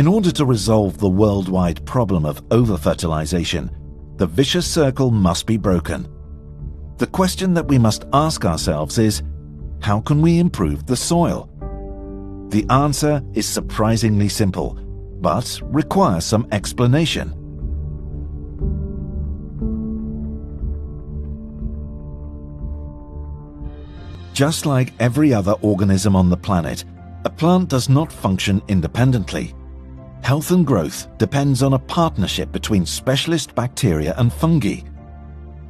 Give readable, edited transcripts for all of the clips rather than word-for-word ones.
In order to resolve the worldwide problem of over-fertilization, the vicious circle must be broken. The question that we must ask ourselves is, how can we improve the soil? The answer is surprisingly simple, but requires some explanation. Just like every other organism on the planet, a plant does not function independently. Health and growth depends on a partnership between specialist bacteria and fungi.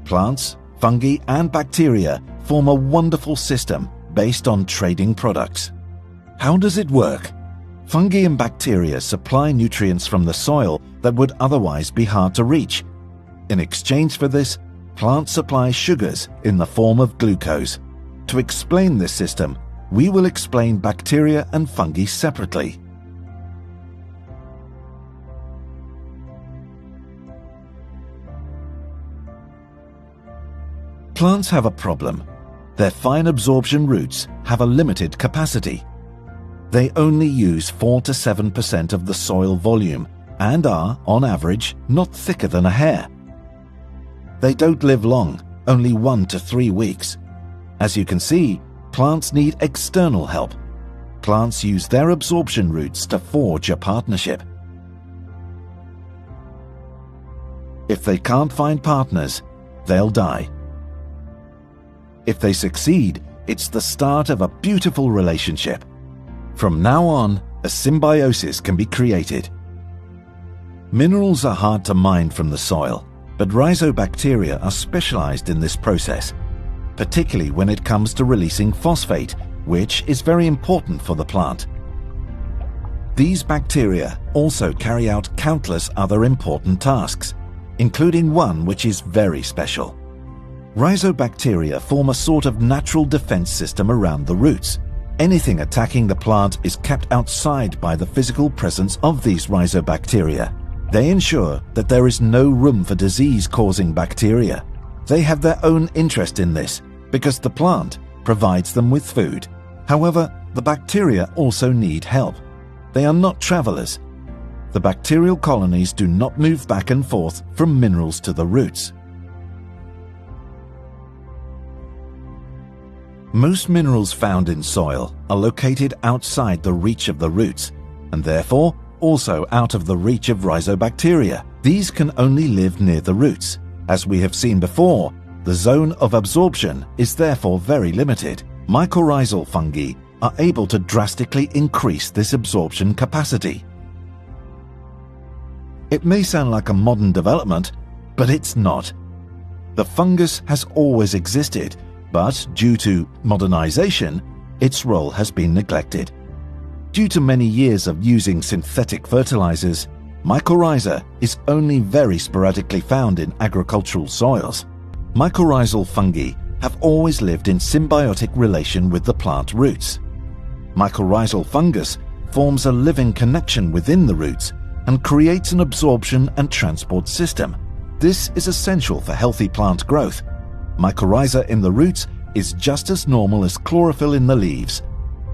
Plants, fungi, and bacteria form a wonderful system based on trading products. How does it work? Fungi and bacteria supply nutrients from the soil that would otherwise be hard to reach. In exchange for this, plants supply sugars in the form of glucose. To explain this system, we will explain bacteria and fungi separately. Plants have a problem. Their fine absorption roots have a limited capacity. They only use 4 to 7% of the soil volume and are, on average, not thicker than a hair. They don't live long, only 1 to 3 weeks. As you can see, plants need external help. Plants use their absorption roots to forge a partnership. If they can't find partners, they'll die. If they succeed, it's the start of a beautiful relationship. From now on, a symbiosis can be created. Minerals are hard to mine from the soil, but rhizobacteria are specialized in this process, particularly when it comes to releasing phosphate, which is very important for the plant. These bacteria also carry out countless other important tasks, including one which is very special. Rhizobacteria form a sort of natural defense system around the roots. Anything attacking the plant is kept outside by the physical presence of these rhizobacteria. They ensure that there is no room for disease-causing bacteria. They have their own interest in this because the plant provides them with food. However, the bacteria also need help. They are not travelers. The bacterial colonies do not move back and forth from minerals to the roots. Most minerals found in soil are located outside the reach of the roots, and therefore also out of the reach of rhizobacteria. These can only live near the roots. As we have seen before, the zone of absorption is therefore very limited. Mycorrhizal fungi are able to drastically increase this absorption capacity. It may sound like a modern development, but it's not. The fungus has always existed, but due to modernization, its role has been neglected. Due to many years of using synthetic fertilizers, mycorrhiza is only very sporadically found in agricultural soils. Mycorrhizal fungi have always lived in symbiotic relation with the plant roots. Mycorrhizal fungus forms a living connection within the roots and creates an absorption and transport system. This is essential for healthy plant growth. Mycorrhiza in the roots is just as normal as chlorophyll in the leaves.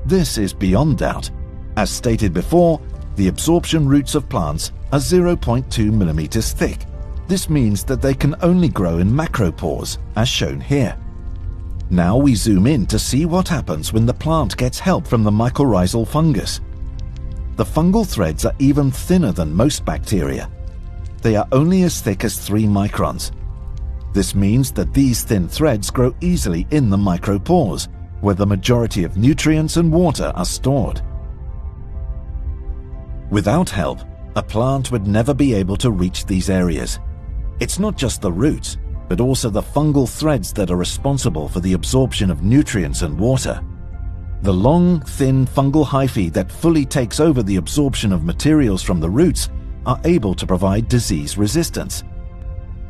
This is beyond doubt. As stated before, the absorption roots of plants are 0.2 millimeters thick. This means that they can only grow in macropores, as shown here. Now we zoom in to see what happens when the plant gets help from the mycorrhizal fungus. The fungal threads are even thinner than most bacteria. They are only as thick as 3 microns. This means that these thin threads grow easily in the micropores, where the majority of nutrients and water are stored. Without help, a plant would never be able to reach these areas. It's not just the roots, but also the fungal threads that are responsible for the absorption of nutrients and water. The long, thin fungal hyphae that fully takes over the absorption of materials from the roots are able to provide disease resistance.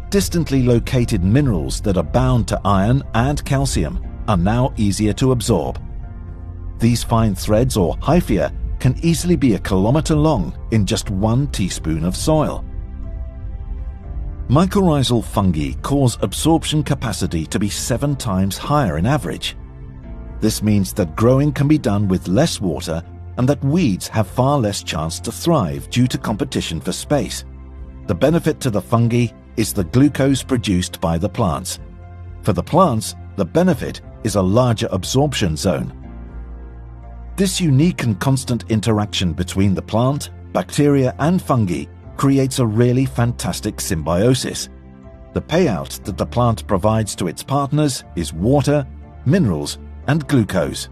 Distantly located minerals that are bound to iron and calcium are now easier to absorb. These fine threads or hyphea can easily be a kilometer long in just 1 teaspoon of soil. Mycorrhizal fungi cause absorption capacity to be 7 times higher in average. This means that growing can be done with less water and that weeds have far less chance to thrive due to competition for space. The benefit to the fungi is the glucose produced by the plants. For the plants, the benefit is a larger absorption zone. This unique and constant interaction between the plant, bacteria and fungi creates a really fantastic symbiosis. The payout that the plant provides to its partners is water, minerals and glucose.